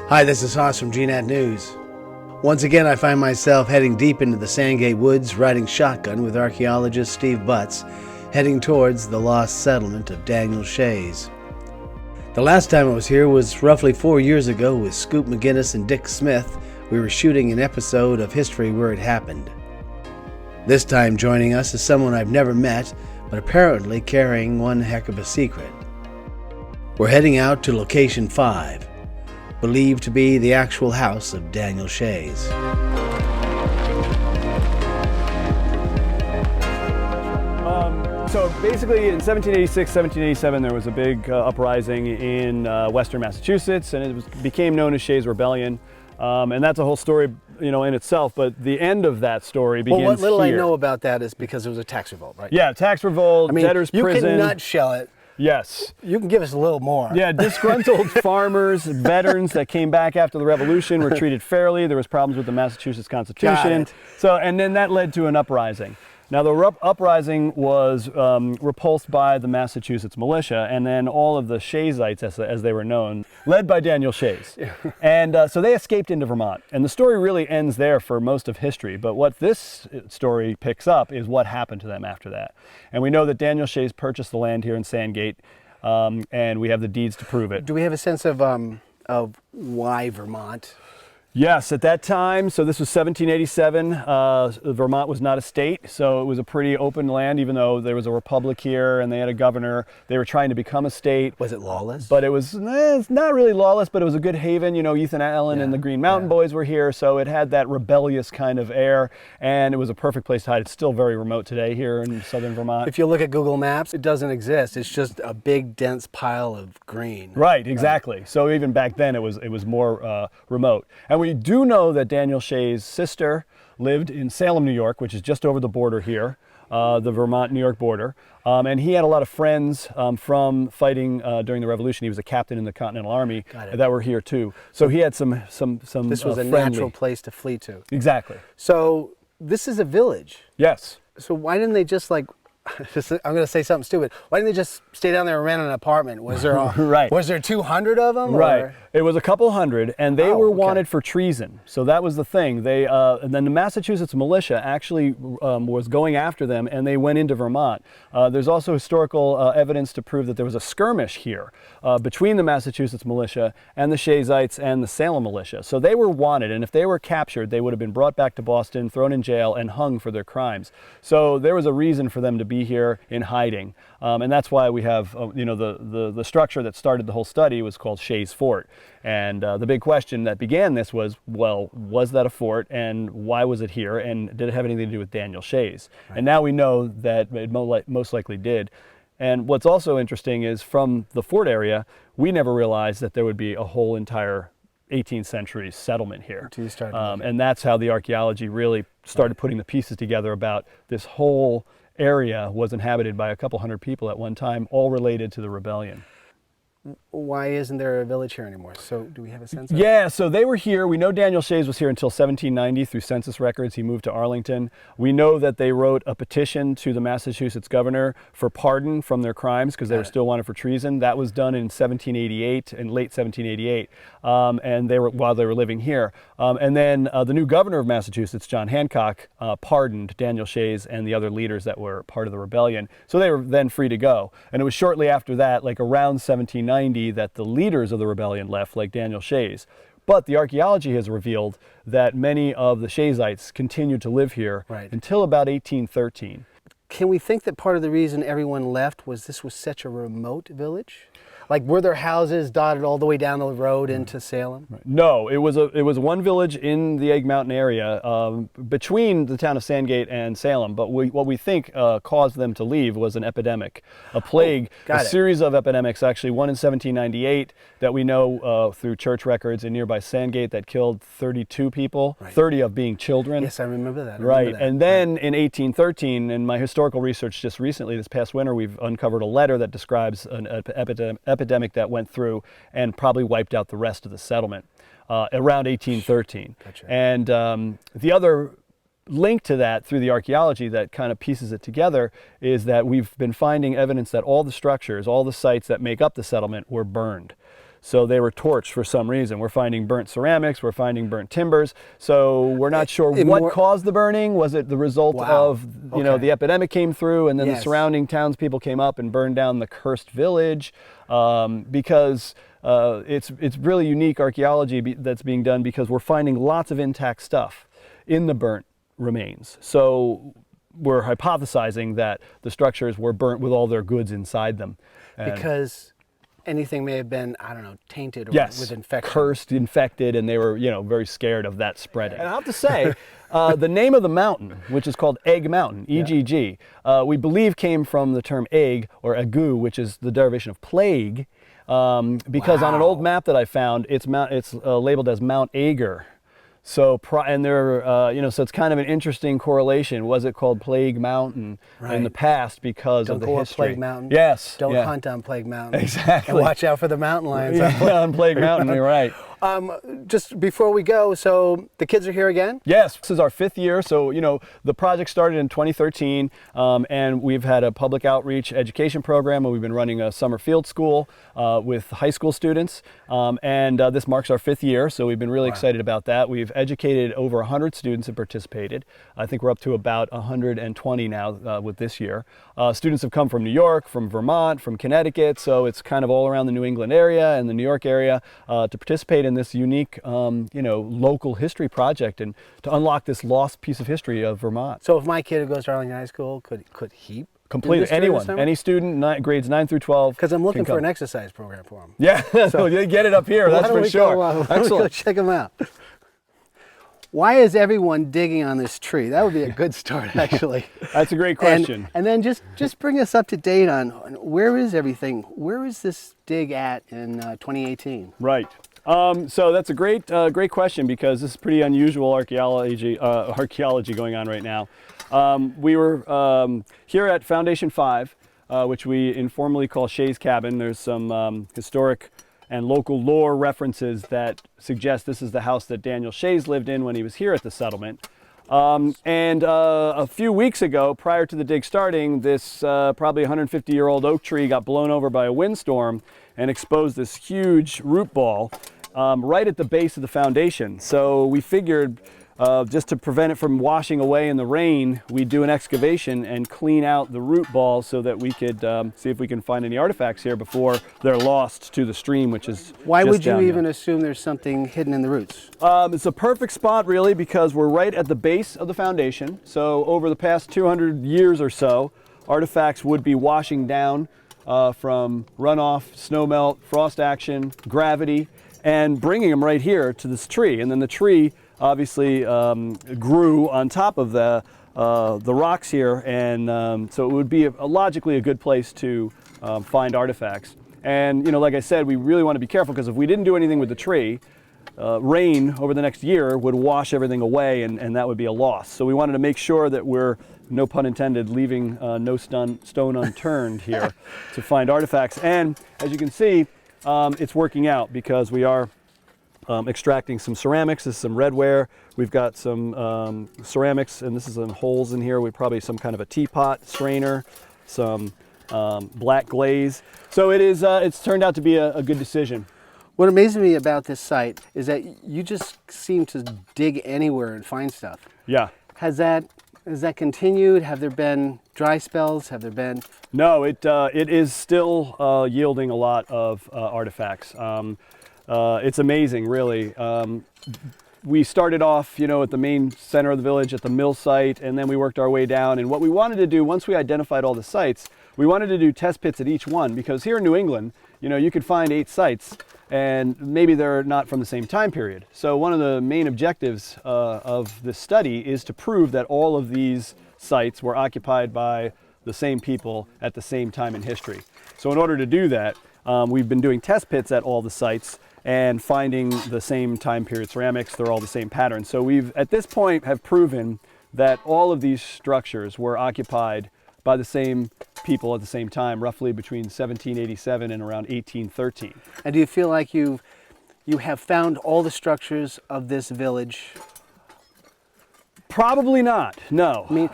Hi, this is Haas from GNAT News. Once again, I find myself heading deep into the Sandgate woods, riding shotgun with archaeologist Steve Butts, heading towards the lost settlement of Daniel Shays. The last time I was here was roughly 4 years ago with Scoop McGinnis and Dick Smith. We were shooting an episode of history where it happened. This time joining us is someone I've never met, but apparently carrying one heck of a secret. We're heading out to location 5. Believed to be the actual house of Daniel Shays. So basically in 1786, 1787, there was a big uprising in western Massachusetts, and it became known as Shays Rebellion. And that's a whole story, in itself, but the end of that story begins here. Well, what little I know about that is because it was a tax revolt, right? Yeah, tax revolt, debtor's prison. You can nutshell it. Yes. You can give us a little more. Yeah, disgruntled farmers, veterans that came back after the Revolution were treated fairly. There was problems with the Massachusetts Constitution. And then that led to an uprising. Now the uprising was repulsed by the Massachusetts militia, and then all of the Shaysites, as they were known, led by Daniel Shays. And so they escaped into Vermont. And the story really ends there for most of history. But what this story picks up is what happened to them after that. And we know that Daniel Shays purchased the land here in Sandgate, and we have the deeds to prove it. Do we have a sense of why Vermont? Yes, at that time, so this was 1787, Vermont was not a state, so it was a pretty open land, even though there was a republic here and they had a governor. They were trying to become a state. Was it lawless? But it was it's not really lawless, but it was a good haven. Ethan Allen and the Green Mountain Boys were here, so it had that rebellious kind of air, and it was a perfect place to hide. It's still very remote today here in southern Vermont. If you look at Google Maps, it doesn't exist. It's just a big, dense pile of green. Right, exactly. Right. So even back then, it was more remote. And we do know that Daniel Shays' sister lived in Salem, New York, which is just over the border here, the Vermont-New York border. And he had a lot of friends from fighting during the Revolution. He was a captain in the Continental Army that were here too. So he had some This was a natural place to flee to. Exactly. So this is a village. Yes. So why didn't they just I'm going to say something stupid. Why didn't they just stay down there and rent an apartment? Was there Was there 200 of them? Right. Or? It was a couple hundred, and they were wanted for treason. So that was the thing. They and then the Massachusetts militia actually was going after them, and they went into Vermont. There's also historical evidence to prove that there was a skirmish here between the Massachusetts militia and the Shaysites and the Salem militia. So they were wanted, and if they were captured, they would have been brought back to Boston, thrown in jail, and hung for their crimes. So there was a reason for them to be here in hiding, and that's why we have the structure that started the whole study was called Shays Fort. And the big question that began this was, well, was that a fort, and why was it here, and did it have anything to do with Daniel Shays? Right. And now we know that it most likely did. And what's also interesting is from the fort area, we never realized that there would be a whole entire 18th century settlement here. And that's how the archaeology really started putting the pieces together about this whole area was inhabited by a couple hundred people at one time, all related to the rebellion. Why isn't there a village here anymore? So do we have a sense of Yeah, so they were here. We know Daniel Shays was here until 1790 through census records. He moved to Arlington. We know that they wrote a petition to the Massachusetts governor for pardon from their crimes because they were still wanted for treason. That was done in 1788, in late 1788, and while they were living here. And then the new governor of Massachusetts, John Hancock, pardoned Daniel Shays and the other leaders that were part of the rebellion. So they were then free to go. And it was shortly after that, like around 1790, that the leaders of the rebellion left, like Daniel Shays. But the archaeology has revealed that many of the Shaysites continued to live here until about 1813. Can we think that part of the reason everyone left was this was such a remote village? Like, were there houses dotted all the way down the road into Salem? No, it was one village in the Egg Mountain area between the town of Sandgate and Salem. But what we think caused them to leave was an epidemic, a plague, a series of epidemics. Actually, one in 1798 that we know through church records in nearby Sandgate that killed 32 people, 30 of being children. Yes, I remember that. And then in 1813, in my historical research just recently, this past winter, we've uncovered a letter that describes an epidemic that went through and probably wiped out the rest of the settlement around 1813. Gotcha. And the other link to that through the archaeology that kind of pieces it together is that we've been finding evidence that all the structures, all the sites that make up the settlement were burned. So they were torched for some reason. We're finding burnt ceramics, we're finding burnt timbers. So we're not sure what caused the burning. Was it the result of, you know, the epidemic came through and then the surrounding townspeople came up and burned down the cursed village? Because it's really unique archaeology that's being done, because we're finding lots of intact stuff in the burnt remains. So we're hypothesizing that the structures were burnt with all their goods inside them. Because anything may have been, I don't know, tainted or with infection. Cursed, infected, and they were, you know, very scared of that spreading. And I have to say, the name of the mountain, which is called Egg Mountain, EGG, we believe came from the term egg, or agu, which is the derivation of plague, because on an old map that I found, it's labeled as Mount Ager. So, and there, you know, so it's kind of an interesting correlation. Was it called Plague Mountain in the past because of the history? Don't go on Plague Mountain. Yes. Don't hunt on Plague Mountain. Exactly. And watch out for the mountain lions. On Plague Mountain, you're right. Just before we go, so the kids are here again? Yes, this is our 5th year. So, you know, the project started in 2013, and we've had a public outreach education program, and we've been running a summer field school with high school students, and this marks our 5th year, so we've been really excited about that. We've educated over 100 students have participated. I think we're up to about 120 now with this year. Students have come from New York, from Vermont, from Connecticut, so it's kind of all around the New England area and the New York area to participate in this unique, you know, local history project and to unlock this lost piece of history of Vermont. So if my kid who goes to Arlington High School, could he? Completely, anyone, any student, grades 9 through 12. Because I'm looking for an exercise program for them. Yeah, so you get it up here, that's for sure. Excellent. Go check them out. Why is everyone digging on this tree? That would be a good start, actually. That's a great question. And then just bring us up to date on where is everything? Where is this dig at in 2018? Right. So that's a great question, because this is pretty unusual archaeology going on right now. We were here at Foundation 5, which we informally call Shays Cabin. There's some historic and local lore references that suggest this is the house that Daniel Shays lived in when he was here at the settlement. And a few weeks ago, prior to the dig starting, this probably 150-year-old oak tree got blown over by a windstorm and exposed this huge root ball right at the base of the foundation. So we figured, just to prevent it from washing away in the rain, we'd do an excavation and clean out the root ball so that we could see if we can find any artifacts here before they're lost to the stream, which is Why would you even assume there's something hidden in the roots? It's a perfect spot, really, because we're right at the base of the foundation. So over the past 200 years or so, artifacts would be washing down from runoff, snowmelt, frost action, gravity, and bringing them right here to this tree. And then the tree obviously grew on top of the rocks here, and so it would be logically a good place to find artifacts. And, you know, like I said, we really want to be careful, because if we didn't do anything with the tree, rain over the next year would wash everything away, and that would be a loss. So we wanted to make sure that we're, no pun intended, leaving no stone unturned here to find artifacts. And as you can see, it's working out, because we are extracting some ceramics. This is some redware. We've got some ceramics, and this is some holes in here. We probably some kind of a teapot, strainer, some black glaze. So it is. It's turned out to be a good decision. What amazes me about this site is that you just seem to dig anywhere and find stuff. Yeah. Has that continued? Have there been dry spells? Have there been? No, it is still yielding a lot of artifacts. It's amazing, really. We started off, you know, at the main center of the village at the mill site, and then we worked our way down. And what we wanted to do, once we identified all the sites, we wanted to do test pits at each one, because here in New England, you know, you could find 8 sites, and maybe they're not from the same time period. So one of the main objectives of this study is to prove that all of these sites were occupied by the same people at the same time in history. So in order to do that, we've been doing test pits at all the sites and finding the same time period ceramics. They're all the same pattern. So we've, at this point, have proven that all of these structures were occupied by the same people at the same time, roughly between 1787 and around 1813. And do you feel like you have found all the structures of this village? Probably not, no. I mean,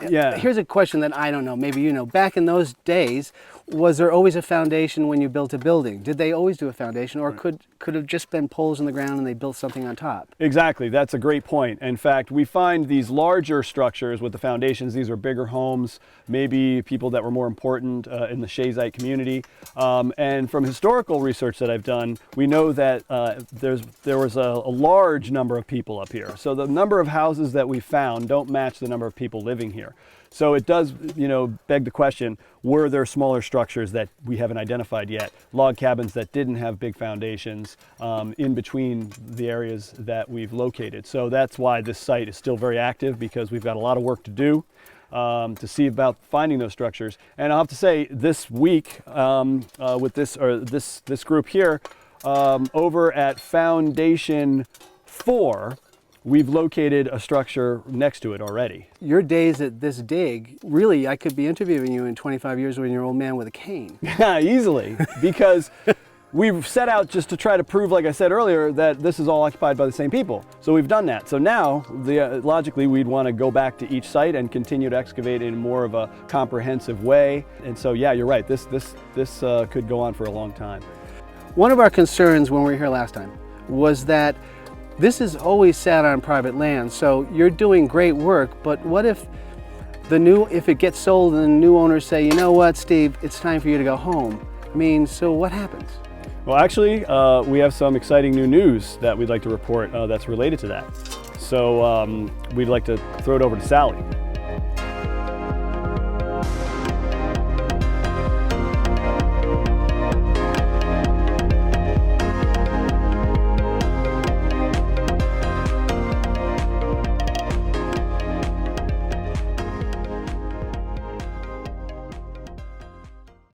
Yeah. Here's a question that I don't know, maybe you know. Back in those days, was there always a foundation when you built a building? Did they always do a foundation, or could have just been poles in the ground and they built something on top? Exactly, that's a great point. In fact, we find these larger structures with the foundations. These are bigger homes, maybe people that were more important in the Shaysite community. And from historical research that I've done, we know that there was a large number of people up here. So the number of houses that we found don't match the number of people living here. So it does, beg the question, were there smaller structures that we haven't identified yet? Log cabins that didn't have big foundations in between the areas that we've located. So that's why this site is still very active, because we've got a lot of work to do to see about finding those structures. And I'll have to say, this week with this group here, over at Foundation 4, we've located a structure next to it already. Your days at this dig, really, I could be interviewing you in 25 years when you're an old man with a cane. Yeah, easily, because we've set out just to try to prove, like I said earlier, that this is all occupied by the same people. So we've done that. So now, logically, we'd want to go back to each site and continue to excavate in more of a comprehensive way. And so, yeah, you're right. This could go on for a long time. One of our concerns when we were here last time was that this is always sat on private land, so you're doing great work, but what if it gets sold and the new owners say, you know what, Steve, it's time for you to go home? I mean, so what happens? Well, actually, we have some exciting new news that we'd like to report that's related to that. So we'd like to throw it over to Sally.